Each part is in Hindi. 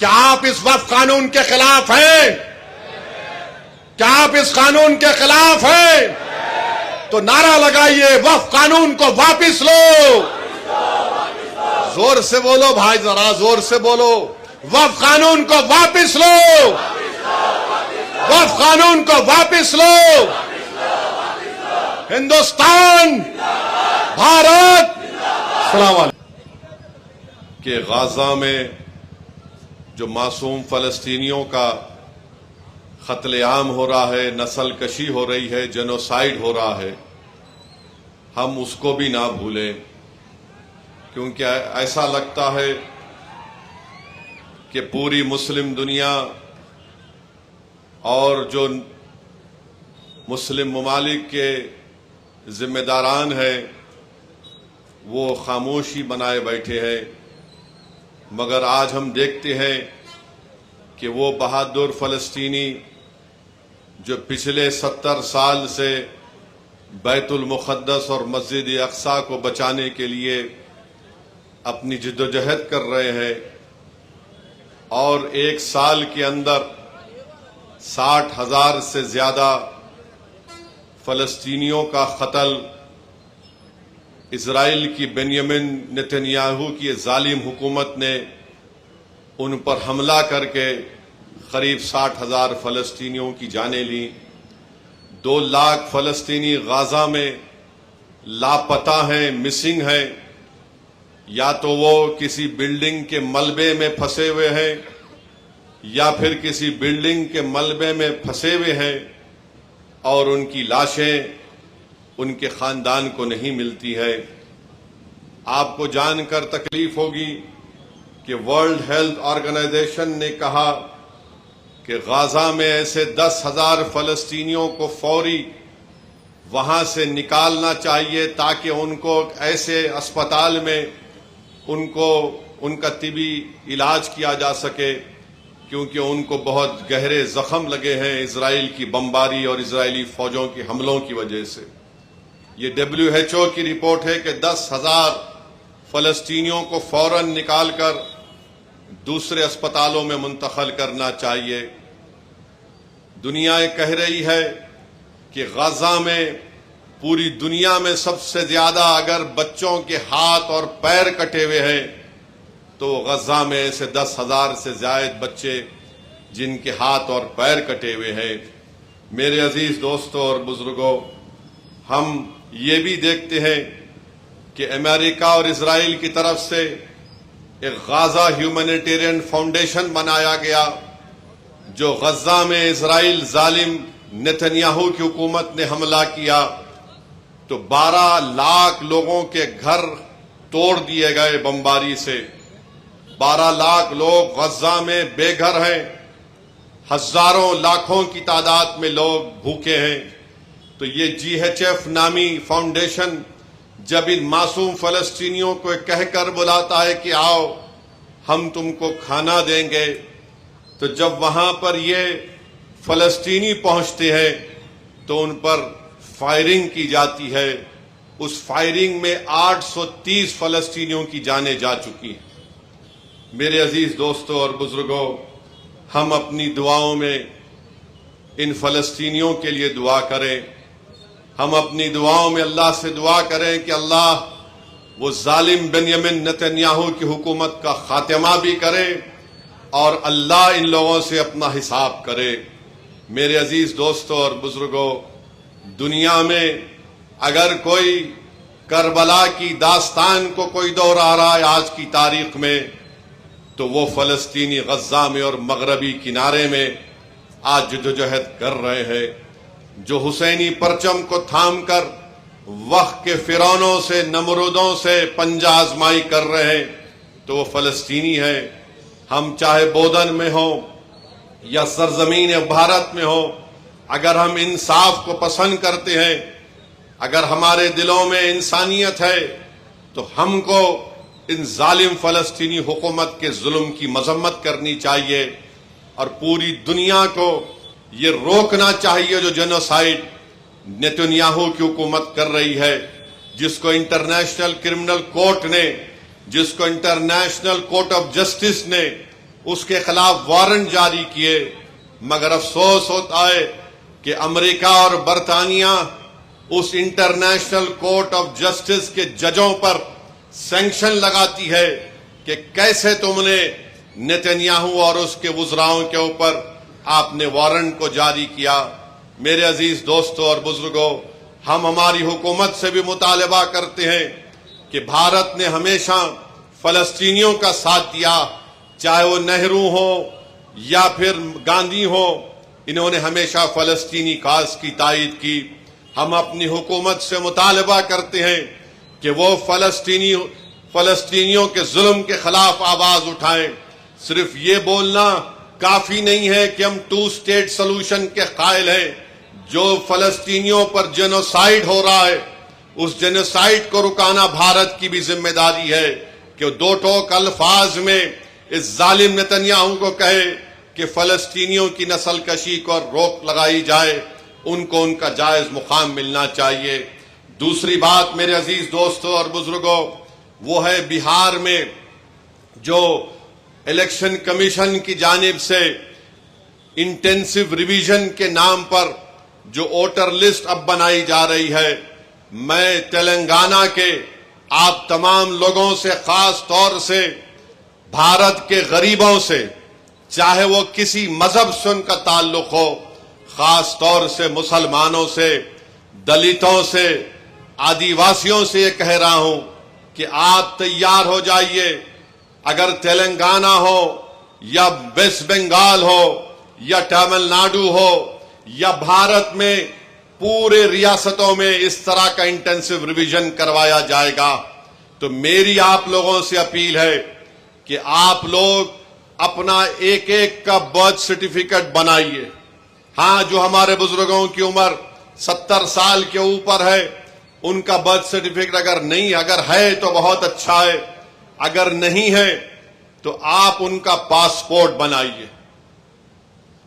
क्या आप इस वक्फ कानून के खिलाफ हैं? क्या आप इस कानून के खिलाफ हैं? तो नारा लगाइए, वक्फ कानून को वापस लो। जोर से बोलो भाई, जरा जोर से बोलो। वक्फ कानून को वापस लो। वक्फ कानून को वापस लो। हिंदुस्तान, भारत, सलाम अलैकुम। कि गाजा में जो मासूम फलस्तीनियों का कत्लेआम हो रहा है, नस्ल कशी हो रही है, जेनोसाइड हो रहा है, हम उसको भी ना भूलें, क्योंकि ऐसा लगता है कि पूरी मुस्लिम दुनिया और जो मुस्लिम ममालिक के जिम्मेदारान हैं वो खामोशी बनाए बैठे हैं। मगर आज हम देखते हैं कि वो बहादुर फलस्तीनी जो पिछले 70 साल से बैतुल मुक़द्दस और मस्जिद अक़सा को बचाने के लिए अपनी जिद्दोजहद कर रहे हैं और एक साल के अंदर 60,000 से ज्यादा फलस्तीनियों का कत्ल इजराइल की बेंयामिन नेतन्याहू की जालिम हुकूमत ने उन पर हमला करके करीब 60,000 फलस्तीनियों की जानें ली। 2 लाख फलस्तीनी गाजा में लापता हैं, मिसिंग हैं, या तो वो किसी बिल्डिंग के मलबे में फंसे हुए हैं या फिर किसी बिल्डिंग के मलबे में फंसे हुए हैं और उनकी लाशें उनके खानदान को नहीं मिलती है। आपको जानकर तकलीफ होगी कि वर्ल्ड हेल्थ ऑर्गेनाइजेशन ने कहा कि गाजा में ऐसे 10,000 फलस्तीनियों को फौरी वहां से निकालना चाहिए ताकि उनको ऐसे अस्पताल में उनका तिबी इलाज किया जा सके, क्योंकि उनको बहुत गहरे जख्म लगे हैं इजराइल की बमबारी और इजरायली फौजों के हमलों की वजह से। ये WHO की रिपोर्ट है कि 10,000 फलस्तीनियों को फौरन निकालकर दूसरे अस्पतालों में मुंतकिल करना चाहिए। दुनिया कह रही है कि गाजा में पूरी दुनिया में सबसे ज्यादा अगर बच्चों के हाथ और पैर कटे हुए हैं तो गाजा में ऐसे 10,000 से ज्यादा बच्चे जिनके हाथ और पैर कटे हुए हैं। मेरे अजीज दोस्तों और बुजुर्गों, हम ये भी देखते हैं कि अमेरिका और इजराइल की तरफ से एक गाजा ह्यूमैनिटेरियन फाउंडेशन बनाया गया जो गजा में इजराइल जालिम नेतन्याहू की हुकूमत ने हमला किया तो 12 लाख लोगों के घर तोड़ दिए गए बमबारी से। 12 लाख लोग गजा में बेघर हैं, हजारों लाखों की तादाद में लोग भूखे हैं। तो ये GHF नामी फाउंडेशन जब इन मासूम फलस्तीनियों को कहकर बुलाता है कि आओ हम तुमको खाना देंगे, तो जब वहां पर ये फलस्तीनी पहुंचते हैं तो उन पर फायरिंग की जाती है। उस फायरिंग में 830 फलस्तीनियों की जानें जा चुकी हैं। मेरे अजीज दोस्तों और बुजुर्गों, हम अपनी दुआओं में इन फलस्तीनियों के लिए दुआ करें। हम अपनी दुआओं में अल्लाह से दुआ करें कि अल्लाह वो जालिम बेंयामिन नेतन्याहू की हुकूमत का खात्मा भी करे और अल्लाह इन लोगों से अपना हिसाब करे। मेरे अजीज दोस्तों और बुजुर्गों, दुनिया में अगर कोई करबला की दास्तान को कोई दोहरा रहा है आज की तारीख में, तो वो फलस्तीनी गजा में और मगरबी किनारे में आज जद्दोजहद कर रहे हैं। जो हुसैनी परचम को थामकर वक्त के फिरौनों से, नमरूदों से पंजा आजमाई कर रहे हैं, तो वो फलस्तीनी है। हम चाहे बोधन में हो या सरजमीन भारत में हो, अगर हम इंसाफ को पसंद करते हैं, अगर हमारे दिलों में इंसानियत है, तो हमको इन जालिम फलस्तीनी हुकूमत के जुल्म की मजम्मत करनी चाहिए और पूरी दुनिया को ये रोकना चाहिए जो जेनोसाइड नेतन्याहू की हुकूमत कर रही है, जिसको इंटरनेशनल क्रिमिनल कोर्ट ने, जिसको इंटरनेशनल कोर्ट ऑफ जस्टिस ने उसके खिलाफ वारंट जारी किए, मगर अफसोस होता है कि अमेरिका और बरतानिया उस इंटरनेशनल कोर्ट ऑफ जस्टिस के जजों पर सैंक्शन लगाती है कि कैसे तुमने नेतन्याहू और उसके वुज़राओं के ऊपर आपने वारंट को जारी किया। मेरे अजीज दोस्तों और बुजुर्गों, हम हमारी हुकूमत से भी मुतालबा करते हैं कि भारत ने हमेशा फलस्तीनियों का साथ दिया, चाहे वो नेहरू हो या फिर गांधी हो, इन्होंने हमेशा फलस्तीनी काज की तायद की। हम अपनी हुकूमत से मुतालबा करते हैं कि वो फलस्तीनियों के जुल्म के खिलाफ आवाज उठाएं। सिर्फ ये बोलना काफी नहीं है कि हम 2 स्टेट सोल्यूशन के कायल हैं। जो फलस्तीनियों पर जेनोसाइड हो रहा है, उस जेनोसाइड को रुकाना भारत की भी जिम्मेदारी है कि दो टोक अल्फाज में इस जालिम नेतन्याहू को कहे कि फलस्तीनियों की नस्ल कशी को रोक लगाई जाए, उनको उनका जायज मुकाम मिलना चाहिए। दूसरी बात मेरे अजीज दोस्तों और बुजुर्गों, वो है बिहार में जो इलेक्शन कमीशन की जानिब से इंटेंसिव रिवीजन के नाम पर जो वोटर लिस्ट अब बनाई जा रही है, मैं तेलंगाना के आप तमाम लोगों से, खास तौर से भारत के गरीबों से, चाहे वो किसी मजहब से उनका ताल्लुक हो, खास तौर से मुसलमानों से, दलितों से, आदिवासियों से ये कह रहा हूं कि आप तैयार हो जाइए। अगर तेलंगाना हो या वेस्ट बंगाल हो या तमिलनाडु हो या भारत में पूरे रियासतों में इस तरह का इंटेंसिव रिवीजन करवाया जाएगा, तो मेरी आप लोगों से अपील है कि आप लोग अपना एक एक का बर्थ सर्टिफिकेट बनाइए। हां, जो हमारे बुजुर्गों की उम्र 70 साल के ऊपर है, उनका बर्थ सर्टिफिकेट अगर है तो बहुत अच्छा है, अगर नहीं है तो आप उनका पासपोर्ट बनाइए।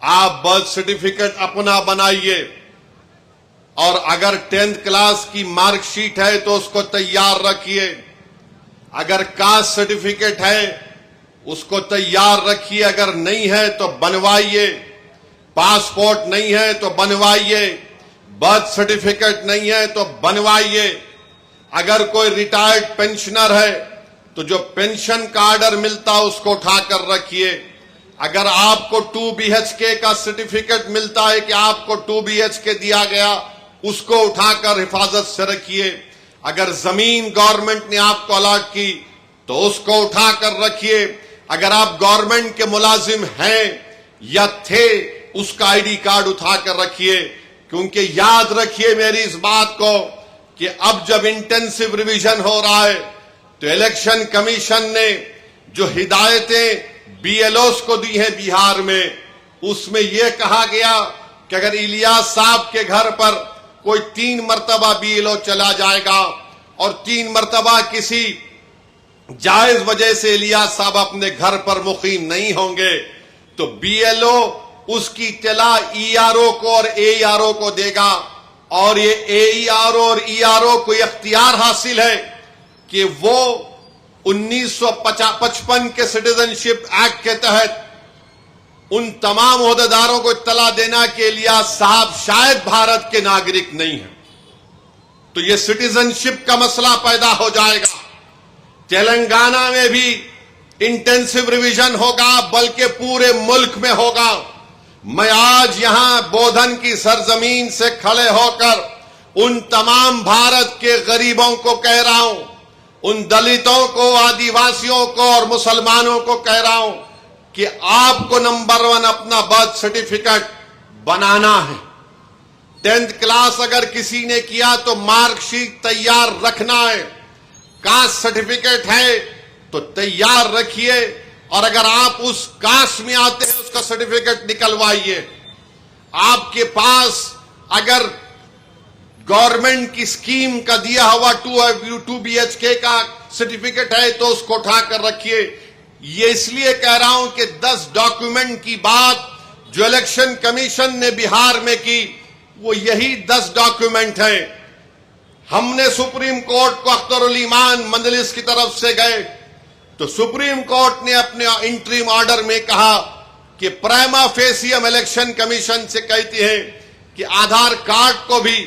आप बर्थ सर्टिफिकेट अपना बनाइए, और अगर 10th क्लास की मार्कशीट है तो उसको तैयार रखिए। अगर कास्ट सर्टिफिकेट है उसको तैयार रखिए, अगर नहीं है तो बनवाइए। पासपोर्ट नहीं है तो बनवाइए, बर्थ सर्टिफिकेट नहीं है तो बनवाइए। अगर कोई रिटायर्ड पेंशनर है तो जो पेंशन का ऑर्डर मिलता है उसको उठाकर रखिए। अगर आपको 2 BHK का सर्टिफिकेट मिलता है कि आपको 2 BHK दिया गया, उसको उठाकर हिफाजत से रखिए। अगर जमीन गवर्नमेंट ने आपको अलॉट की तो उसको उठाकर रखिए। अगर आप गवर्नमेंट के मुलाजिम हैं या थे, उसका आईडी कार्ड उठाकर रखिए। क्योंकि याद रखिए मेरी इस बात को कि अब जब इंटेंसिव रिवीजन हो रहा है तो इलेक्शन कमीशन ने जो हिदायतें BLOs को दी हैं बिहार में, उसमें यह कहा गया कि अगर इलियास साहब के घर पर कोई 3 मरतबा BLO चला जाएगा और 3 मरतबा किसी जायज वजह से इलियास साहब अपने घर पर मुकीम नहीं होंगे, तो BLO उसकी इत्तला ERO को और AERO को देगा। और ये AERO और ERO को इख्तियार हासिल है कि वो 1955 के सिटीजनशिप एक्ट के तहत उन तमाम ओहदेदारों को इत्तला देना कि इलियास साहब शायद भारत के नागरिक नहीं हैं। तो ये सिटीजनशिप का मसला पैदा हो जाएगा। तेलंगाना में भी इंटेंसिव रिवीजन होगा, बल्कि पूरे मुल्क में होगा। मैं आज यहां बोधन की सरजमीन से खड़े होकर उन तमाम भारत के गरीबों को कह रहा हूं, उन दलितों को, आदिवासियों को और मुसलमानों को कह रहा हूं कि आपको नंबर 1 अपना बर्थ सर्टिफिकेट बनाना है। 10th क्लास अगर किसी ने किया तो मार्कशीट तैयार रखना है। कास्ट सर्टिफिकेट है तो तैयार रखिए, और अगर आप उस कास्ट में आते हैं उसका सर्टिफिकेट निकलवाइए। आपके पास अगर गवर्नमेंट की स्कीम का दिया हुआ 2 BHK का सर्टिफिकेट है तो उसको उठाकर रखिए। ये इसलिए कह रहा हूं कि 10 डॉक्यूमेंट की बात जो इलेक्शन कमीशन ने बिहार में की, वो यही 10 डॉक्यूमेंट है। हमने सुप्रीम कोर्ट को अख्तरुल ईमान मंजलिस की तरफ से गए, तो सुप्रीम कोर्ट ने अपने इंटरिम ऑर्डर में कहा कि प्राइमा फेसी हम इलेक्शन कमीशन से कहती है कि आधार कार्ड को भी,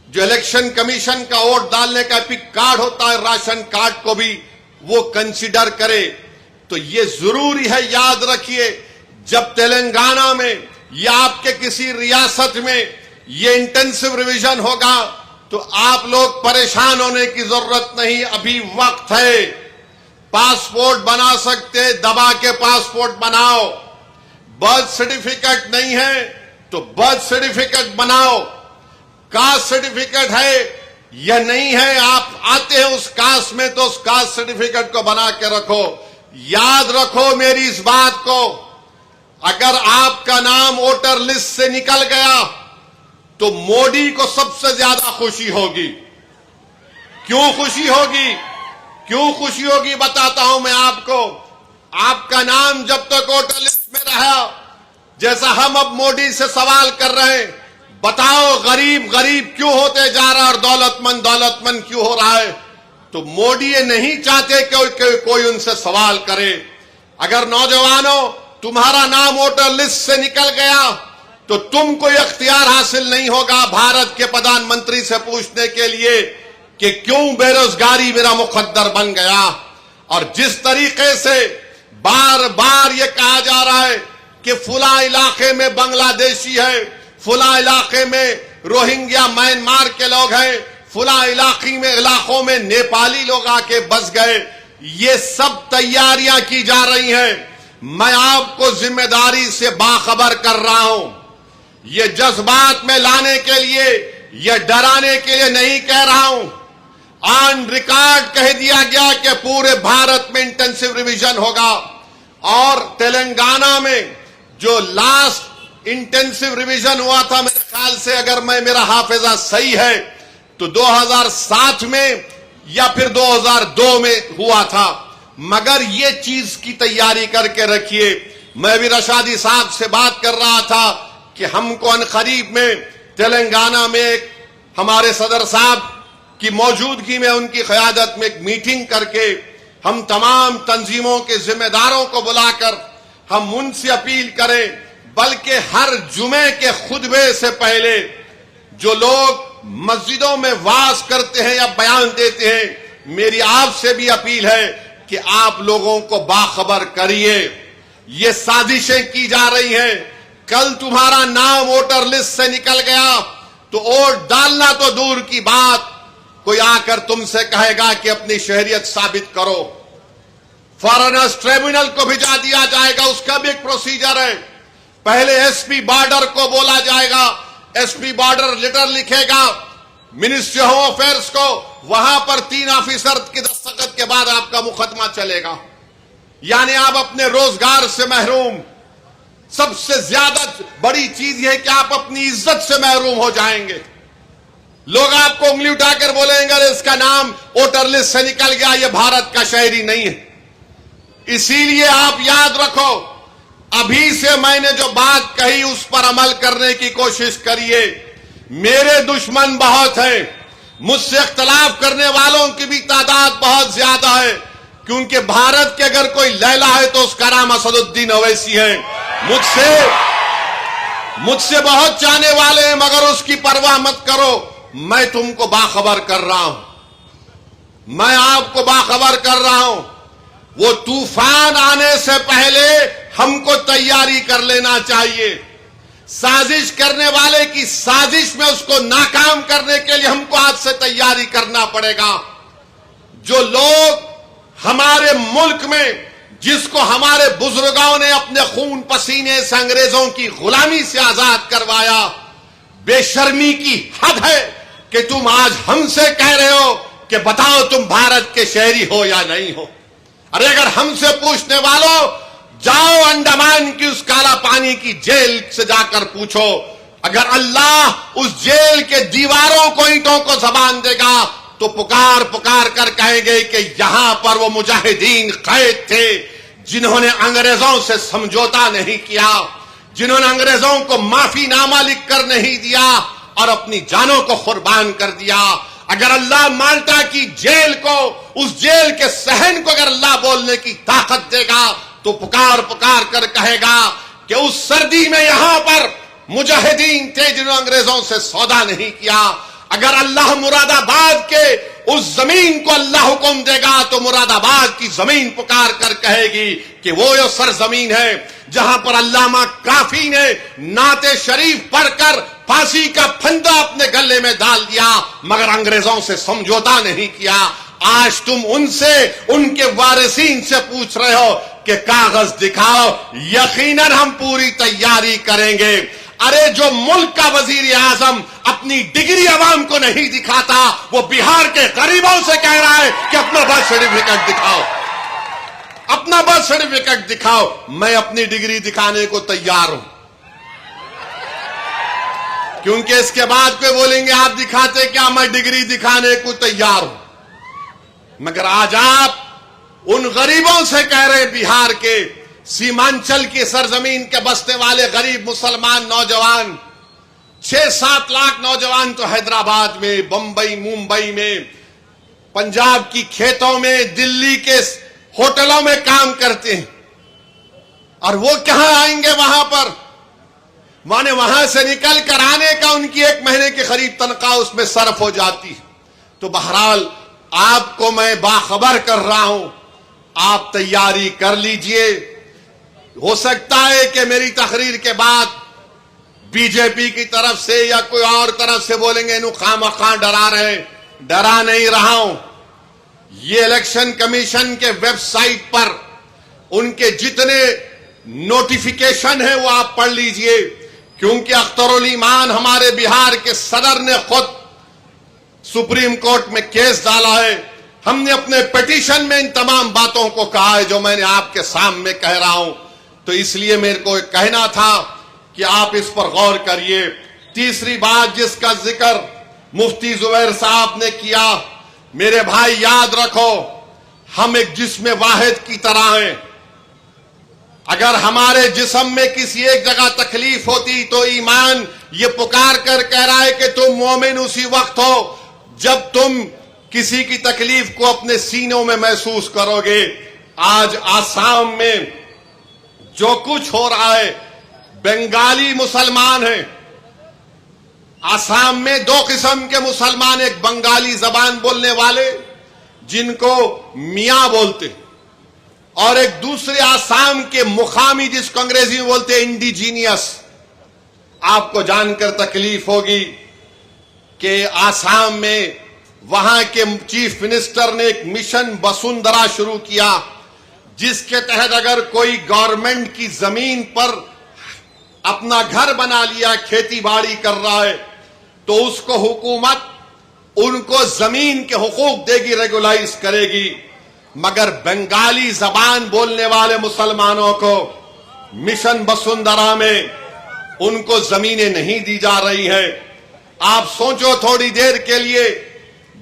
जो इलेक्शन कमीशन का वोट डालने का एपिक कार्ड होता है, राशन कार्ड को भी वो कंसीडर करे। तो ये जरूरी है, याद रखिए, जब तेलंगाना में या आपके किसी रियासत में ये इंटेंसिव रिवीजन होगा तो आप लोग परेशान होने की जरूरत नहीं, अभी वक्त है। पासपोर्ट बना सकते, दबा के पासपोर्ट बनाओ। बर्थ सर्टिफिकेट नहीं है तो बर्थ सर्टिफिकेट बनाओ। कास्ट सर्टिफिकेट है या नहीं है, आप आते हैं उस कास्ट में तो उस कास्ट सर्टिफिकेट को बना के रखो। याद रखो मेरी इस बात को, अगर आपका नाम वोटर लिस्ट से निकल गया तो मोदी को सबसे ज्यादा खुशी होगी। क्यों खुशी होगी? क्यों खुशी होगी बताता हूं मैं आपको। आपका नाम जब तक वोटर लिस्ट में रहा, जैसा हम अब मोदी से सवाल कर रहे हैं, बताओ गरीब गरीब क्यों होते जा रहा है और दौलतमंद क्यों हो रहा है, तो मोदी ये नहीं चाहते कि कोई उनसे सवाल करे। अगर नौजवानों तुम्हारा नाम वोटर लिस्ट से निकल गया तो तुमको इख्तियार हासिल नहीं होगा भारत के प्रधानमंत्री से पूछने के लिए कि क्यों बेरोजगारी मेरा मुकद्दर बन गया। और जिस तरीके से बार बार ये कहा जा रहा है कि फुला इलाके में बांग्लादेशी है, फुला इलाके में रोहिंग्या म्यांमार के लोग हैं, फुला इलाकों में नेपाली लोग आके बस गए, ये सब तैयारियां की जा रही हैं। मैं आपको जिम्मेदारी से बाखबर कर रहा हूं। ये जज्बात में लाने के लिए, ये डराने के लिए नहीं कह रहा हूं। ऑन रिकॉर्ड कह दिया गया कि पूरे भारत में इंटेंसिव रिवीजन होगा। और तेलंगाना में जो लास्ट इंटेंसिव रिवीजन हुआ था, मेरे ख्याल से अगर मेरा हाफिजा सही है तो 2007 में या फिर 2002 में हुआ था। मगर ये चीज की तैयारी करके रखिए। मैं भी रशादी साहब से बात कर रहा था कि हमको अनकरीब में तेलंगाना में एक हमारे सदर साहब की मौजूदगी में, उनकी क़यादत में एक मीटिंग करके हम तमाम तंजीमों के जिम्मेदारों को बुलाकर हम उनसे अपील करें, बल्कि हर जुमे के खुतबे से पहले जो लोग मस्जिदों में वाज करते हैं या बयान देते हैं, मेरी आपसे भी अपील है कि आप लोगों को बाखबर करिए। ये साजिशें की जा रही हैं। कल तुम्हारा नाम वोटर लिस्ट से निकल गया तो वोट डालना तो दूर की बात, कोई आकर तुमसे कहेगा कि अपनी शहरियत साबित करो। फॉरेनर्स ट्रिब्यूनल को भिजा दिया जाएगा, उसका भी एक प्रोसीजर है। पहले एसपी बॉर्डर को बोला जाएगा, एसपी बॉर्डर लेटर लिखेगा मिनिस्ट्री होम अफेयर्स को, वहां पर 3 ऑफिसर के दस्तखत के बाद आपका मुकदमा चलेगा। यानी आप अपने रोजगार से महरूम। सबसे ज्यादा बड़ी चीज यह कि आप अपनी इज्जत से महरूम हो जाएंगे। लोग आपको उंगली उठाकर बोलेंगे अरे इसका नाम वोटर लिस्ट से निकल गया, यह भारत का शहरी नहीं है। इसीलिए आप याद रखो, अभी से मैंने जो बात कही उस पर अमल करने की कोशिश करिए। मेरे दुश्मन बहुत हैं, मुझसे इख्तलाफ करने वालों की भी तादाद बहुत ज्यादा है, क्योंकि भारत के अगर कोई लैला है तो उसका नाम असदुद्दीन ओवैसी है। मुझसे बहुत चाहने वाले हैं, मगर उसकी परवाह मत करो। मैं तुमको बाखबर कर रहा हूं, मैं आपको बाखबर कर रहा हूं। वो तूफान आने से पहले हमको तैयारी कर लेना चाहिए। साजिश करने वाले की साजिश में उसको नाकाम करने के लिए हमको आज से तैयारी करना पड़ेगा। जो लोग हमारे मुल्क में, जिसको हमारे बुजुर्गों ने अपने खून पसीने से अंग्रेजों की गुलामी से आजाद करवाया, बेशर्मी की हद है कि तुम आज हमसे कह रहे हो कि बताओ तुम भारत के शहरी हो या नहीं हो। अरे अगर हमसे पूछने वालों, जाओ अंडमान की उस काला पानी की जेल से जाकर पूछो। अगर अल्लाह उस जेल के दीवारों को, ईंटों को जबान देगा तो पुकार पुकार कर कहेंगे कि यहां पर वो मुजाहिदीन कैद थे जिन्होंने अंग्रेजों से समझौता नहीं किया, जिन्होंने अंग्रेजों को माफीनामा लिखकर नहीं दिया और अपनी जानों को कुर्बान कर दिया। अगर अल्लाह माल्टा की जेल को, उस जेल के सहन को अगर अल्लाह बोलने की ताकत देगा तो पुकार पुकार कर कहेगा कि उस सर्दी में यहां पर मुजाहिदीन थे जिन्होंने अंग्रेजों से सौदा नहीं किया। अगर अल्लाह मुरादाबाद के उस जमीन को अल्लाह हुक्म देगा तो मुरादाबाद की जमीन पुकार कर कहेगी कि वो यो सरजमीन है जहां पर अल्लामा काफी ने नाते शरीफ पढ़कर फांसी का फंदा अपने गले में डाल दिया, मगर अंग्रेजों से समझौता नहीं किया। आज तुम उनसे, उनके वारिसीन से पूछ रहे हो कि कागज दिखाओ, यकीनन हम पूरी तैयारी करेंगे। अरे जो मुल्क का वजीर आजम अपनी डिग्री अवाम को नहीं दिखाता, वो बिहार के गरीबों से कह रहा है कि अपना बर्थ सर्टिफिकेट दिखाओ, अपना बर्थ सर्टिफिकेट दिखाओ। मैं अपनी डिग्री दिखाने को तैयार हूं, क्योंकि इसके बाद कोई बोलेंगे आप दिखाते क्या, मैं डिग्री दिखाने को तैयार हूं। मगर आज आप उन गरीबों से कह रहे बिहार के सीमांचल की सरजमीन के बसने वाले गरीब मुसलमान नौजवान, 6-7 लाख नौजवान तो हैदराबाद में, बंबई, मुंबई में, पंजाब की खेतों में, दिल्ली के होटलों में काम करते हैं, और वो कहां आएंगे वहां पर? माने वहां से निकल कर आने का उनकी 1 महीने के करीब तनख्वाह उसमें सर्फ हो जाती है। तो बहरहाल आपको मैं बाखबर कर रहा हूं, आप तैयारी कर लीजिए। हो सकता है कि मेरी तकरीर के बाद बीजेपी की तरफ से या कोई और तरफ से बोलेंगे इन्हों खामखा डरा रहे, डरा नहीं रहा हूं। ये इलेक्शन कमीशन के वेबसाइट पर उनके जितने नोटिफिकेशन है वो आप पढ़ लीजिए, क्योंकि अख्तरुल ईमान हमारे बिहार के सदर ने खुद सुप्रीम कोर्ट में केस डाला है। हमने अपने पिटीशन में इन तमाम बातों को कहा है जो मैंने आपके सामने कह रहा हूं। तो इसलिए मेरे को कहना था कि आप इस पर गौर करिए। तीसरी बात जिसका जिक्र मुफ्ती जुबैर साहब ने किया, मेरे भाई याद रखो, हम एक जिस्म वाहिद की तरह हैं। अगर हमारे जिस्म में किसी एक जगह तकलीफ होती तो ईमान ये पुकार कर कह रहा है कि तुम मोमिन उसी वक्त हो जब तुम किसी की तकलीफ को अपने सीनों में महसूस करोगे। आज आसाम में जो कुछ हो रहा है, बंगाली मुसलमान हैं। आसाम में 2 किस्म के मुसलमान, एक बंगाली जबान बोलने वाले जिनको मियां बोलते, और एक दूसरे आसाम के मुकामी जिसको अंग्रेजी में बोलते हैं इंडिजीनियस। आपको जानकर तकलीफ होगी कि आसाम में वहां के चीफ मिनिस्टर ने एक मिशन वसुंधरा शुरू किया, जिसके तहत अगर कोई गवर्नमेंट की जमीन पर अपना घर बना लिया, खेती बाड़ी कर रहा है, तो उसको हुकूमत उनको जमीन के हुकूक देगी, रेगुलाइज करेगी। मगर बंगाली जबान बोलने वाले मुसलमानों को मिशन वसुंधरा में उनको जमीनें नहीं दी जा रही हैं। आप सोचो थोड़ी देर के लिए,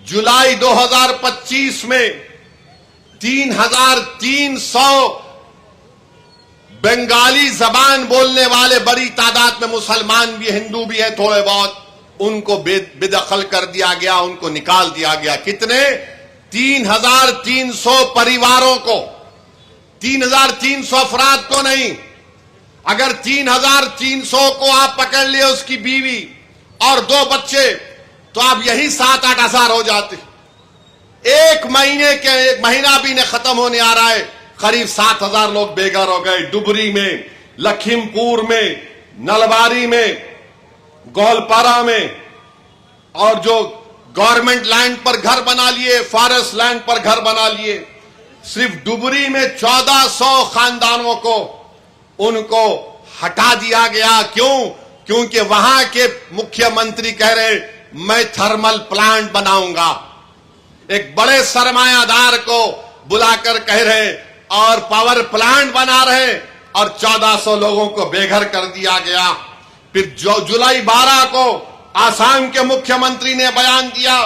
जुलाई 2025 में 3300 बंगाली जबान बोलने वाले, बड़ी तादाद में मुसलमान भी, हिंदू भी हैं थोड़े बहुत, उनको बेदखल कर दिया गया, उनको निकाल दिया गया। कितने? 3300 परिवारों को, 3300 अफराद को नहीं। अगर 3300 को आप पकड़ लिए, उसकी बीवी और 2 बच्चे, तो आप यही 7-8 हजार हो जाते। 1 महीना भी नहीं खत्म होने आ रहा है, करीब 7000 लोग बेघर हो गए। डुबरी में, लखीमपुर में, नलबारी में, गोलपारा में, और जो गवर्नमेंट लैंड पर घर बना लिए, फॉरेस्ट लैंड पर घर बना लिए। सिर्फ डुबरी में 1400 खानदानों को उनको हटा दिया गया। क्यों? क्योंकि वहां के मुख्यमंत्री कह रहे मैं थर्मल प्लांट बनाऊंगा। एक बड़े सरमायादार को बुलाकर कह रहे और पावर प्लांट बना रहे, और 1400 लोगों को बेघर कर दिया गया। फिर जुलाई 12 को आसाम के मुख्यमंत्री ने बयान दिया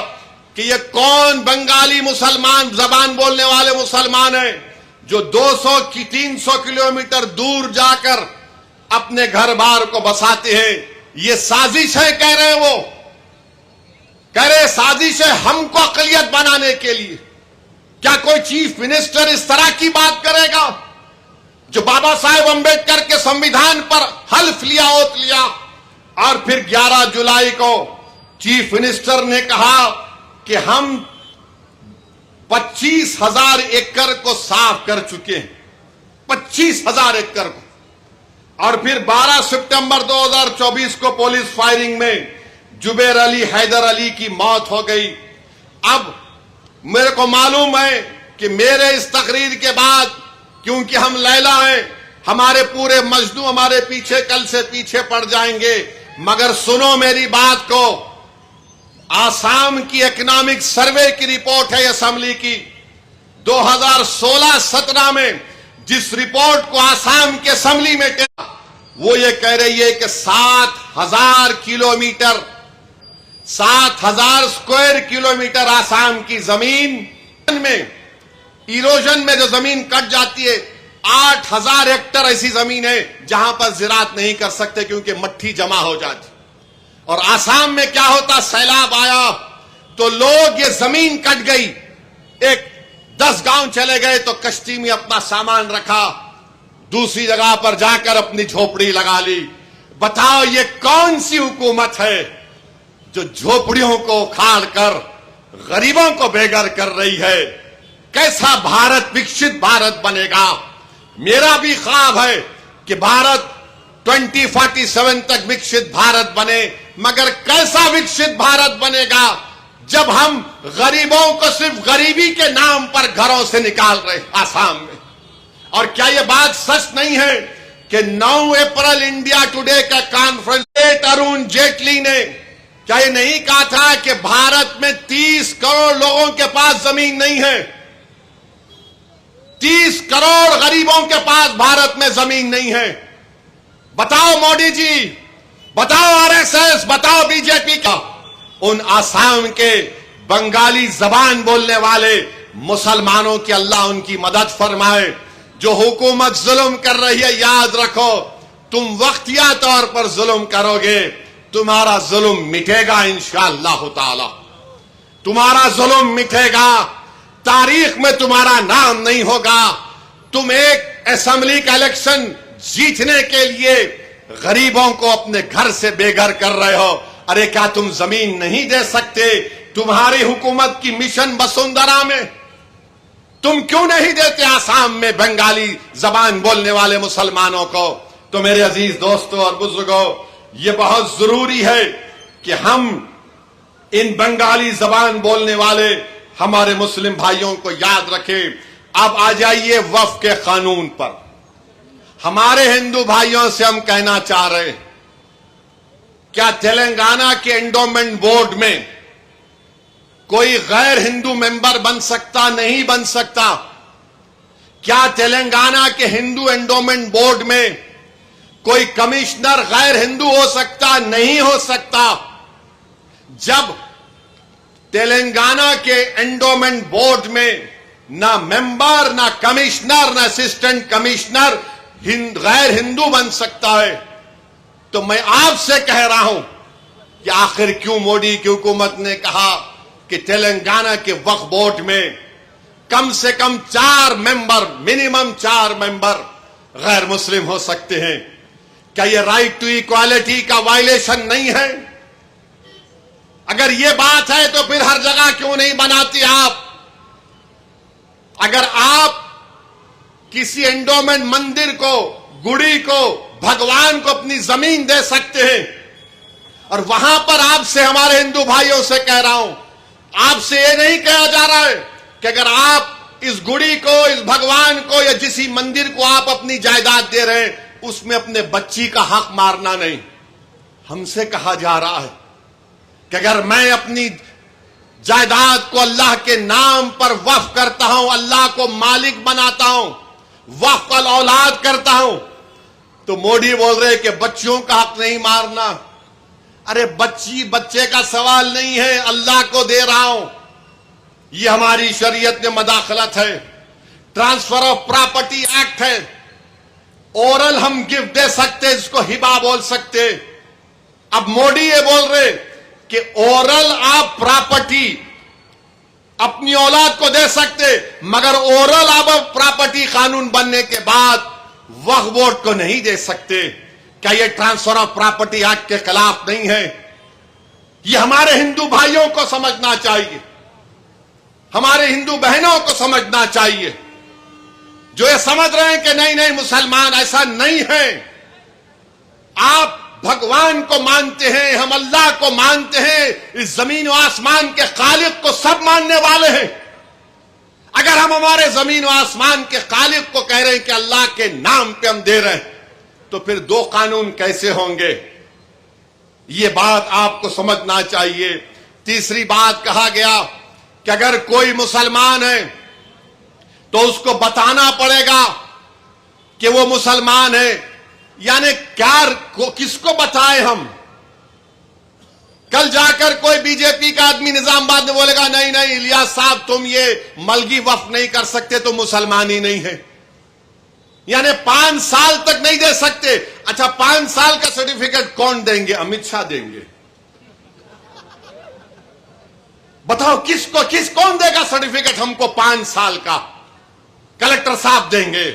कि ये कौन बंगाली मुसलमान, जबान बोलने वाले मुसलमान हैं जो 200 की 300 किलोमीटर दूर जाकर अपने घर बार को बसाते हैं। ये साजिश है कह रहे हैं वो। कह रहे साजिश है हमको अकलियत बनाने के लिए। क्या कोई चीफ मिनिस्टर इस तरह की बात करेगा जो बाबा साहेब अंबेडकर के संविधान पर हल्फ लिया, ओत लिया, और फिर 11 जुलाई को चीफ मिनिस्टर ने कहा कि हम 25,000 एकड़ को साफ कर चुके हैं, 25,000 एकड़ को। और फिर 12 सितंबर 2024 को पुलिस फायरिंग में जुबैर अली, हैदर अली की मौत हो गई। अब मेरे को मालूम है कि मेरे इस तकरीर के बाद, क्योंकि हम लैला हैं, हमारे पूरे मजनू हमारे पीछे कल से पीछे पड़ जाएंगे, मगर सुनो मेरी बात को। आसाम की इकोनॉमिक सर्वे की रिपोर्ट है असेंबली की 2016-17 में, जिस रिपोर्ट को आसाम के असेंबली में किया, वो ये कह रही है कि 7,000 किलोमीटर, 7,000 स्क्वायर किलोमीटर आसाम की जमीन में, इरोजन में जो जमीन कट जाती है, 8,000 हेक्टेयर ऐसी जमीन है जहां पर ज़राअत नहीं कर सकते क्योंकि मट्टी जमा हो जाती। और आसाम में क्या होता, सैलाब आया तो लोग, ये जमीन कट गई, एक 10 गांव चले गए तो कश्ती में अपना सामान रखा, दूसरी जगह पर जाकर अपनी झोपड़ी लगा ली। बताओ ये कौन सी हुकूमत है जो झोपड़ियों को उखाड़ कर गरीबों को बेघर कर रही है? कैसा भारत, विकसित भारत बनेगा? मेरा भी ख्वाब है कि भारत 2047 तक विकसित भारत बने, मगर कैसा विकसित भारत बनेगा जब हम गरीबों को सिर्फ गरीबी के नाम पर घरों से निकाल रहे आसाम में। और क्या यह बात सच नहीं है कि 9 अप्रैल इंडिया टुडे का कॉन्फ्रेंस अरुण जेटली ने क्या ये नहीं कहा था कि भारत में 30 करोड़ लोगों के पास जमीन नहीं है, 30 करोड़ गरीबों के पास भारत में जमीन नहीं है? बताओ मोदी जी, बताओ आरएसएस, बताओ बीजेपी का। उन आसाम के बंगाली जबान बोलने वाले मुसलमानों की अल्लाह उनकी मदद फरमाए। जो हुकूमत जुल्म कर रही है, याद रखो, तुम वक्तिया तौर पर जुल्म करोगे, तुम्हारा जुल्म मिटेगा इंशाअल्लाह ताला, तुम्हारा जुल्म मिटेगा, तारीख में तुम्हारा नाम नहीं होगा। तुम एक असेंबली का इलेक्शन जीतने के लिए गरीबों को अपने घर से बेघर कर रहे हो। अरे क्या तुम जमीन नहीं दे सकते? तुम्हारी हुकूमत की मिशन वसुंधरा में तुम क्यों नहीं देते आसाम में बंगाली जबान बोलने वाले मुसलमानों को? तो मेरे अजीज दोस्तों और बुजुर्गों, ये बहुत जरूरी है कि हम इन बंगाली जबान बोलने वाले हमारे मुस्लिम भाइयों को याद रखें। अब आ जाइए वक्फ के कानून पर। हमारे हिंदू भाइयों से हम कहना चाह रहे हैं, क्या तेलंगाना के एंडोमेंट बोर्ड में कोई गैर हिंदू मेंबर बन सकता? नहीं बन सकता। क्या तेलंगाना के हिंदू एंडोमेंट बोर्ड में कोई कमिश्नर गैर हिंदू हो सकता? नहीं हो सकता। जब तेलंगाना के एंडोमेंट बोर्ड में ना मेंबर, ना कमिश्नर, ना असिस्टेंट कमिश्नर गैर हिंदू बन सकता है, तो मैं आपसे कह रहा हूं कि आखिर क्यों मोदी की हुकूमत ने कहा कि तेलंगाना के वक्फ बोर्ड में कम से कम 4 मेंबर, मिनिमम 4 मेंबर गैर मुस्लिम हो सकते हैं? क्या यह राइट टू इक्वालिटी का वायलेशन नहीं है? अगर यह बात है तो फिर हर जगह क्यों नहीं बनाती आप? अगर आप किसी एंडोमेंट मंदिर को, गुड़ी को, भगवान को अपनी जमीन दे सकते हैं, और वहां पर आपसे, हमारे हिंदू भाइयों से कह रहा हूं, आपसे यह नहीं कहा जा रहा है कि अगर आप इस गुड़ी को, इस भगवान को या किसी मंदिर को आप अपनी जायदाद दे रहे हैं, उसमें अपने बच्ची का हक मारना नहीं। हमसे कहा जा रहा है कि अगर मैं अपनी जायदाद को अल्लाह के नाम पर वक्फ करता हूं, अल्लाह को मालिक बनाता हूं, वक्फ अल औलाद करता हूं, तो मोदी बोल रहे कि बच्चियों का हक नहीं मारना। अरे बच्चे का सवाल नहीं है, अल्लाह को दे रहा हूं। यह हमारी शरीयत में मदाखलत है। ट्रांसफर ऑफ प्रॉपर्टी एक्ट है। ओरल हम गिफ्ट दे सकते, इसको हिबा बोल सकते। अब मोदी ये बोल रहे कि ओरल आप प्रॉपर्टी अपनी औलाद को दे सकते, मगर ओरल आप प्रॉपर्टी कानून बनने के बाद वक्फ बोर्ड को नहीं दे सकते। क्या यह ट्रांसफर ऑफ प्रॉपर्टी एक्ट के खिलाफ नहीं है? यह हमारे हिंदू भाइयों को समझना चाहिए, हमारे हिंदू बहनों को समझना चाहिए, जो ये समझ रहे हैं कि नहीं नहीं मुसलमान ऐसा नहीं है। आप भगवान को मानते हैं, हम अल्लाह को मानते हैं, इस जमीन और आसमान के खालिक को सब मानने वाले हैं। अगर हम हमारे जमीन और आसमान के खालिक को कह रहे हैं कि अल्लाह के नाम पे हम दे रहे हैं, तो फिर दो कानून कैसे होंगे? ये बात आपको समझना चाहिए। तीसरी बात कहा गया कि अगर कोई मुसलमान है तो उसको बताना पड़ेगा कि वो मुसलमान है। यानी क्या किसको बताएं हम? कल जाकर कोई बीजेपी का आदमी निजामाबाद में बोलेगा नहीं नहीं इलियास साहब तुम ये मलगी वक्फ नहीं कर सकते, तो मुसलमान ही नहीं है। यानी 5 साल तक नहीं दे सकते। अच्छा 5 साल का सर्टिफिकेट कौन देंगे? अमित शाह देंगे। बताओ कौन देगा सर्टिफिकेट हमको 5 साल का? कलेक्टर साहब देंगे,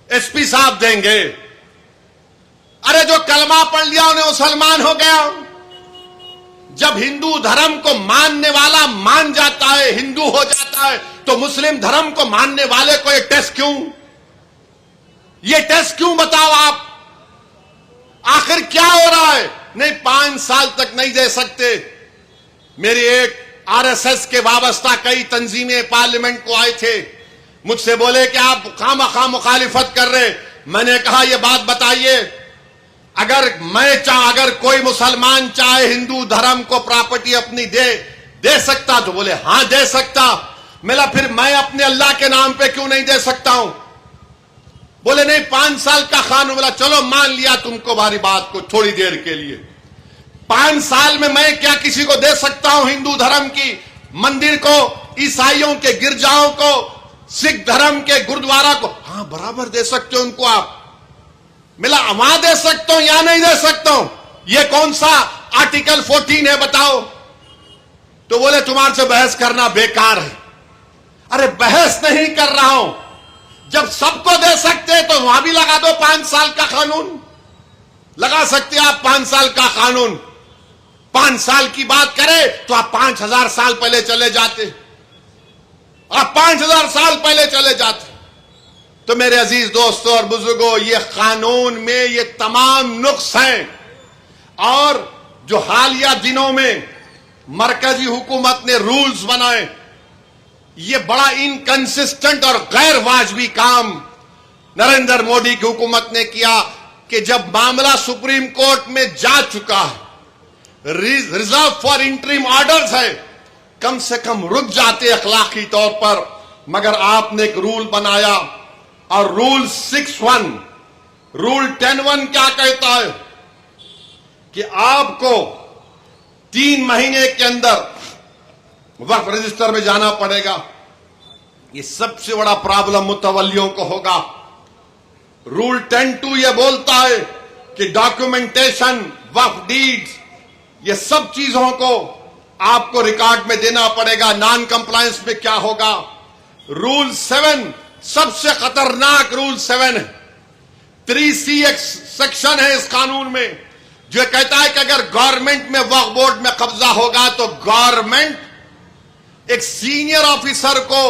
एसपी साहब देंगे। अरे जो कलमा पढ़ लिया उन्हें मुसलमान हो गया। जब हिंदू धर्म को मानने वाला मान जाता है, हिंदू हो जाता है, तो मुस्लिम धर्म को मानने वाले को ये टेस्ट क्यों? ये टेस्ट क्यों बताओ आप? आखिर क्या हो रहा है? नहीं 5 साल तक नहीं दे सकते। मेरी एक आरएसएस के वाबस्ता कई तंजीमें पार्लियामेंट को आए थे, मुझसे बोले कि आप खामखा मुखालिफत कर रहे। मैंने कहा यह बात बताइए, अगर कोई मुसलमान चाहे हिंदू धर्म को प्रॉपर्टी अपनी दे सकता? तो बोले हां दे सकता। मेरा फिर मैं अपने अल्लाह के नाम पे क्यों नहीं दे सकता हूं? बोले नहीं 5 साल का कानून। बोला चलो मान लिया तुमको बारी बात को थोड़ी देर के लिए। 5 साल में मैं क्या किसी को दे सकता हूं? हिंदू धर्म की मंदिर को, ईसाइयों के गिरजाओं को, सिख धर्म के गुरुद्वारा को? हां बराबर दे सकते हो उनको आप। मिला वहां दे सकता हूं या नहीं दे सकता हूं? ये कौन सा आर्टिकल 14 है बताओ? तो बोले तुम्हारे से बहस करना बेकार है। अरे बहस नहीं कर रहा हूं, जब सबको दे सकते तो वहां भी लगा दो 5 साल का कानून। लगा सकते आप 5 साल का कानून। 5 साल की बात करें तो आप 5000 साल पहले चले जाते, आप 5000 साल पहले चले जाते। तो मेरे अजीज दोस्तों और बुजुर्गों, ये कानून में ये तमाम नुक्स हैं, और जो हालिया दिनों में मरकजी हुकूमत ने रूल्स बनाए, ये बड़ा इनकंसिस्टेंट और गैर वाजबी काम नरेंद्र मोदी की हुकूमत ने किया कि जब मामला सुप्रीम कोर्ट में जा चुका है, रिजर्व फॉर इंटरिम ऑर्डर्स है, कम से कम रुक जाते अखलाकी तौर पर। मगर आपने एक रूल बनाया, और रूल 6(1), रूल 10(1) क्या कहता है कि आपको 3 महीने के अंदर वक्फ रजिस्टर में जाना पड़ेगा। ये सबसे बड़ा प्रॉब्लम मुतवल्लियों को होगा। रूल 10(2) यह बोलता है कि डॉक्यूमेंटेशन, वक्फ डीड्स, ये सब चीजों को आपको रिकॉर्ड में देना पड़ेगा। नॉन कंप्लायंस में क्या होगा? रूल 7 सबसे खतरनाक रूल 7 है। 3C एक सेक्शन है इस कानून में जो कहता है कि अगर गवर्नमेंट में वक्फ बोर्ड में कब्जा होगा तो गवर्नमेंट एक सीनियर ऑफिसर को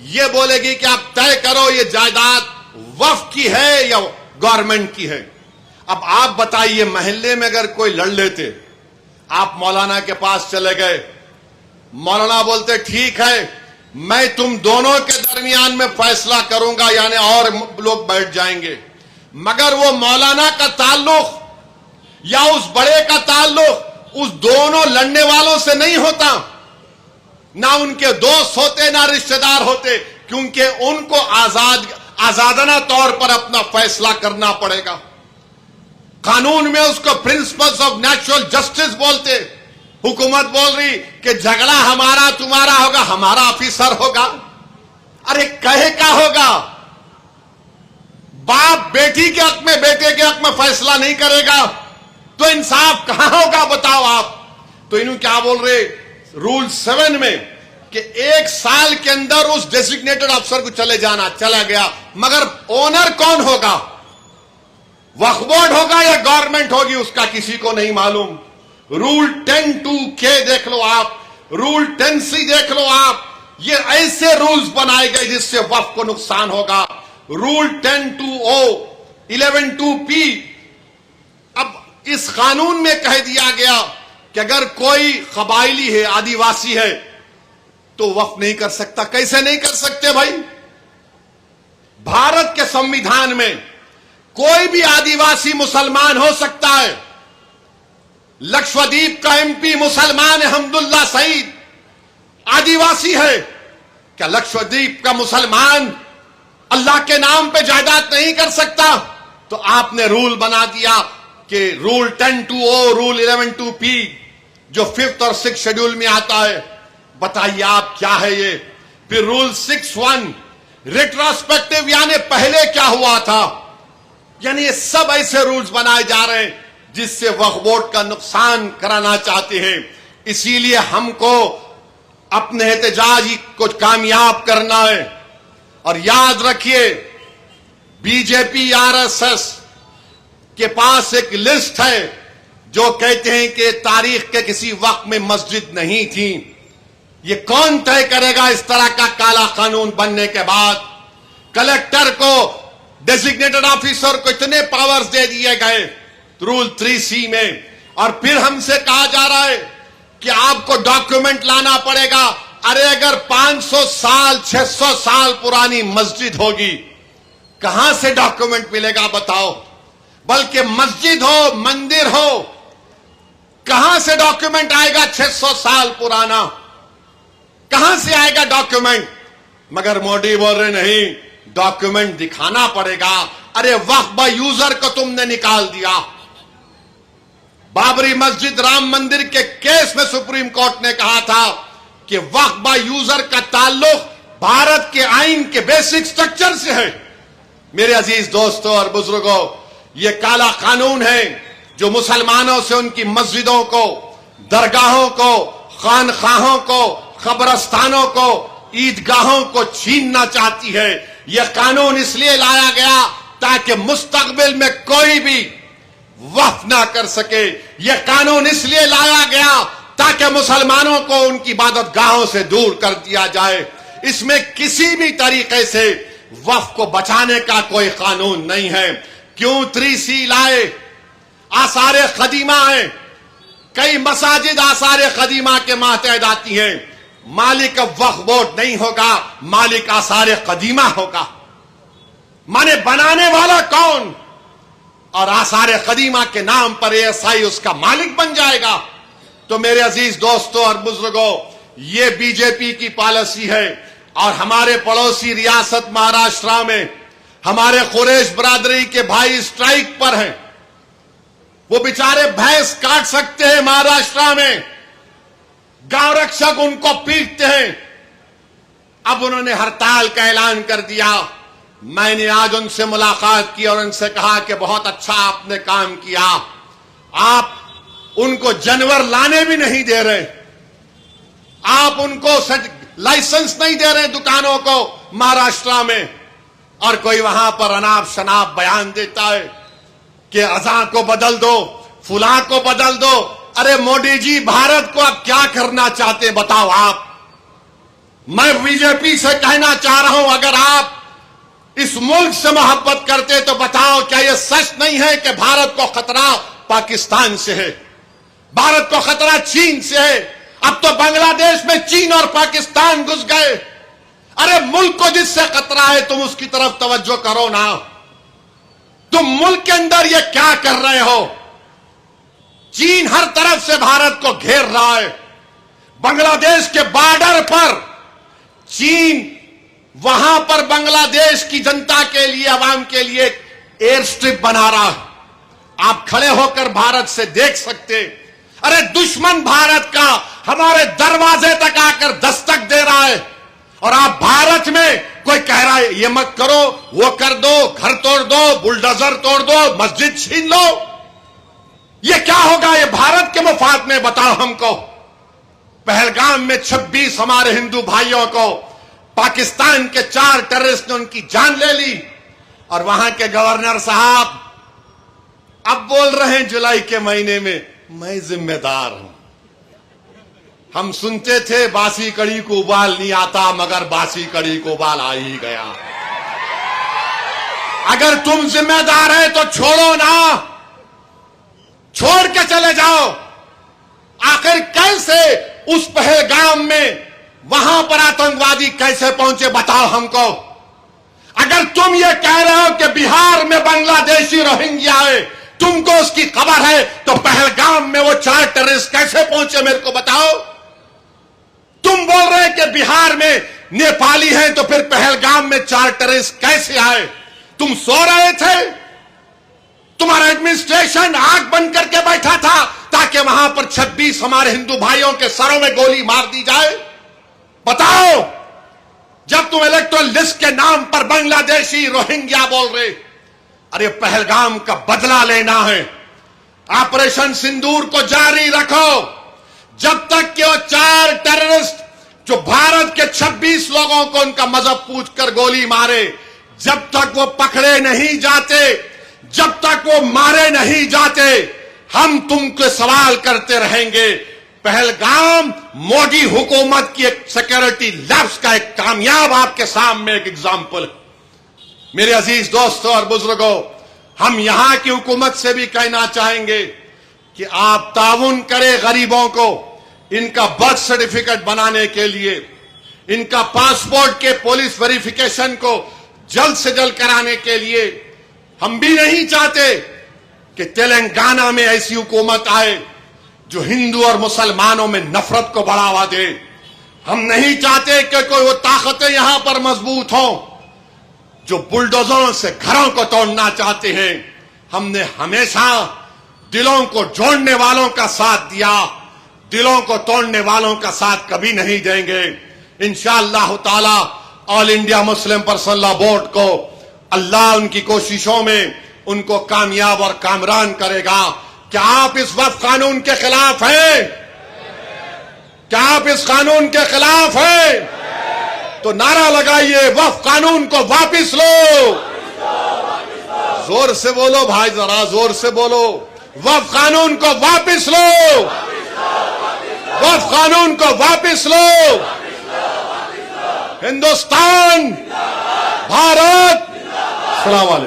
यह बोलेगी कि आप तय करो ये जायदाद वक्फ की है या गवर्नमेंट की है। अब आप बताइए, मोहल्ले में अगर कोई लड़ लेते, आप मौलाना के पास चले गए, मौलाना बोलते ठीक है मैं तुम दोनों के दरमियान में फैसला करूंगा, यानी और लोग बैठ जाएंगे, मगर वो मौलाना का ताल्लुक या उस बड़े का ताल्लुक उस दोनों लड़ने वालों से नहीं होता, ना उनके दोस्त होते ना रिश्तेदार होते, क्योंकि उनको आजादाना तौर पर अपना फैसला करना पड़ेगा। कानून में उसको प्रिंसिपल्स ऑफ नेचुरल जस्टिस बोलते। हुकूमत बोल रही कि झगड़ा हमारा तुम्हारा होगा, हमारा ऑफिसर होगा। अरे कहे का होगा? बाप बेटी के हक में, बेटे के हक में फैसला नहीं करेगा तो इंसाफ कहां होगा बताओ आप? तो इन्होंने क्या बोल रहे रूल 7 में कि 1 साल के अंदर उस डेजिग्नेटेड अफसर को चला गया, मगर ओनर कौन होगा? वक्फ बोर्ड होगा या गवर्नमेंट होगी, उसका किसी को नहीं मालूम। रूल 10(2)K देख लो आप, रूल 10(C) देख लो आप, ये ऐसे रूल्स बनाए गए जिससे वक्फ को नुकसान होगा। Rule 10(2)O, 11(2)P। अब इस कानून में कह दिया गया कि अगर कोई कबायली है, आदिवासी है, तो वक्फ नहीं कर सकता। कैसे नहीं कर सकते भाई? भारत के संविधान में कोई भी आदिवासी मुसलमान हो सकता है। लक्षद्वीप का MP मुसलमान है, हमदुल्ला सईद आदिवासी है। क्या लक्षद्वीप का मुसलमान अल्लाह के नाम पे जायदाद नहीं कर सकता? तो आपने रूल बना दिया कि रूल 10(2)O, रूल 11(2)P जो 5th और 6th शेड्यूल में आता है। बताइए आप क्या है ये? फिर रूल 6(1) रिट्रोस्पेक्टिव, यानी पहले क्या हुआ था। यानी ये सब ऐसे रूल्स बनाए जा रहे हैं जिससे वक्फ बोर्ड का नुकसान कराना चाहते हैं। इसीलिए हमको अपने एहतजाज को कामयाब करना है। और याद रखिए, बीजेपी RSS के पास एक लिस्ट है जो कहते हैं कि तारीख के किसी वक्त में मस्जिद नहीं थी। ये कौन तय करेगा? इस तरह का काला कानून बनने के बाद कलेक्टर को, डेजिग्नेटेड ऑफिसर को इतने पावर्स दे दिए गए रूल 3C में। और फिर हमसे कहा जा रहा है कि आपको डॉक्यूमेंट लाना पड़ेगा। अरे अगर 500 साल 600 साल पुरानी मस्जिद होगी, कहां से डॉक्यूमेंट मिलेगा बताओ? बल्कि मस्जिद हो, मंदिर हो, कहां से डॉक्यूमेंट आएगा? 600 साल पुराना कहां से आएगा डॉक्यूमेंट? मगर मोदी बोल रहे नहीं, डॉक्यूमेंट दिखाना पड़ेगा। अरे वक्फ बाय यूजर को तुमने निकाल दिया। बाबरी मस्जिद, राम मंदिर के केस में सुप्रीम कोर्ट ने कहा था कि वक्फ बाय यूजर का ताल्लुक भारत के आइन के बेसिक स्ट्रक्चर से है। मेरे अजीज दोस्तों और बुजुर्गों, यह काला कानून है जो मुसलमानों से उनकी मस्जिदों को, दरगाहों को, खानखाहों को, कब्रस्तानों को, ईदगाहों को छीनना चाहती है। यह कानून इसलिए लाया गया ताकि मुस्तकबिल में कोई भी वक्फ ना कर सके। यह कानून इसलिए लाया गया ताकि मुसलमानों को उनकी इबादतगाहों से दूर कर दिया जाए। इसमें किसी भी तरीके से वक्फ को बचाने का कोई कानून नहीं है। क्यों 3C लाए? आसार कदीमा है, कई मसाजिद आसार कदीमा के मातहत आती हैं। मालिक अब वक्फ बोर्ड नहीं होगा, मालिक आसार कदीमा होगा। माने बनाने वाला कौन? और आसार कदीमा के नाम पर ASI उसका मालिक बन जाएगा। तो मेरे अजीज दोस्तों और बुजुर्गों, ये बीजेपी की पॉलिसी है। और हमारे पड़ोसी रियासत महाराष्ट्र में हमारे कुरैश बरादरी के भाई स्ट्राइक पर हैं। वो बेचारे भैंस काट सकते हैं महाराष्ट्र में, गांव रक्षक उनको पीटते हैं। अब उन्होंने हड़ताल का ऐलान कर दिया। मैंने आज उनसे मुलाकात की और उनसे कहा कि बहुत अच्छा आपने काम किया। आप उनको जानवर लाने भी नहीं दे रहे, आप उनको लाइसेंस नहीं दे रहे दुकानों को महाराष्ट्र में। और कोई वहां पर अनाप शनाप बयान देता है कि अज़ां को बदल दो, फुला को बदल दो। अरे मोदी जी, भारत को आप क्या करना चाहते हैं बताओ आप? मैं बीजेपी से कहना चाह रहा हूं, अगर आप इस मुल्क से मोहब्बत करते तो बताओ, क्या यह सच नहीं है कि भारत को खतरा पाकिस्तान से है, भारत को खतरा चीन से है? अब तो बांग्लादेश में चीन और पाकिस्तान घुस गए। अरे मुल्क को जिससे खतरा है तुम उसकी तरफ तवज्जो करो ना। तुम मुल्क के अंदर ये क्या कर रहे हो? चीन हर तरफ से भारत को घेर रहा है। बांग्लादेश के बॉर्डर पर चीन वहां पर बांग्लादेश की जनता के लिए, अवाम के लिए एयर स्ट्रिप बना रहा है। आप खड़े होकर भारत से देख सकते। अरे दुश्मन भारत का हमारे दरवाजे तक आकर दस्तक दे रहा है और आप भारत में कोई कह रहा है ये मत करो, वो कर दो, घर तोड़ दो, बुलडोजर तोड़ दो, मस्जिद छीन लो। ये क्या होगा? ये भारत के मफाद में बताओ हमको। पहलगाम में 26 हमारे हिंदू भाइयों को पाकिस्तान के 4 टेररिस्ट ने उनकी जान ले ली, और वहां के गवर्नर साहब अब बोल रहे हैं जुलाई के महीने में मैं जिम्मेदार हूं। हम सुनते थे बासी कड़ी को उबाल नहीं आता, मगर बासी कड़ी को उबाल आ ही गया। अगर तुम जिम्मेदार है तो छोड़ो ना, छोड़ के चले जाओ। आखिर कैसे उस पहलगाम में वहां पर आतंकवादी कैसे पहुंचे, बताओ हमको। अगर तुम ये कह रहे हो कि बिहार में बांग्लादेशी रोहिंग्या है, तुमको उसकी खबर है, तो पहलगाम में वो 4 टेररिस्ट कैसे पहुंचे मेरे को बताओ। तुम बोल रहे कि बिहार में नेपाली हैं, तो फिर पहलगाम में 4 टेररिस्ट कैसे आए? तुम सो रहे थे? तुम्हारा एडमिनिस्ट्रेशन आंख बंद करके बैठा था ताकि वहां पर 26 हमारे हिंदू भाइयों के सरों में गोली मार दी जाए? बताओ, जब तुम इलेक्टोरल लिस्ट के नाम पर बांग्लादेशी रोहिंग्या बोल रहे, अरे पहलगाम का बदला लेना है। ऑपरेशन सिंदूर को जारी रखो जब तक कि वो 4 टेररिस्ट जो भारत के 26 लोगों को उनका मजहब पूछकर गोली मारे, जब तक वो पकड़े नहीं जाते, जब तक वो मारे नहीं जाते, हम तुमको सवाल करते रहेंगे। पहलगाम मोदी हुकूमत की एक सिक्योरिटी लैब्स का एक कामयाब आपके सामने एक एग्जाम्पल। मेरे अजीज दोस्तों और बुजुर्गों, हम यहां की हुकूमत से भी कहना चाहेंगे कि आप ताउन करें गरीबों को इनका बर्थ सर्टिफिकेट बनाने के लिए, इनका पासपोर्ट के पुलिस वेरिफिकेशन को जल्द से जल्द कराने के लिए। हम भी नहीं चाहते कि तेलंगाना में ऐसी हुकूमत आए जो हिंदू और मुसलमानों में नफरत को बढ़ावा दे। हम नहीं चाहते कि कोई वो ताकतें यहां पर मजबूत हों जो बुलडोजरों से घरों को तोड़ना चाहते हैं। हमने हमेशा दिलों को जोड़ने वालों का साथ दिया, दिलों को तोड़ने वालों का साथ कभी नहीं देंगे। इंशाअल्लाह ताला all India Muslim personal law board को अल्लाह उनकी कोशिशों में उनको कामयाब और कामरान करेगा। क्या आप इस वक्फ कानून के खिलाफ हैं? क्या आप इस कानून के खिलाफ हैं? तो नारा लगाइए, वक्फ कानून को वापिस लो। जोर से बोलो भाई, जरा जोर से बोलो। वक्फ कानून को वापिस लो, वक्फ कानून को वापिस लो। हिंदुस्तान, भारत, अस्सलाम वालेकुम।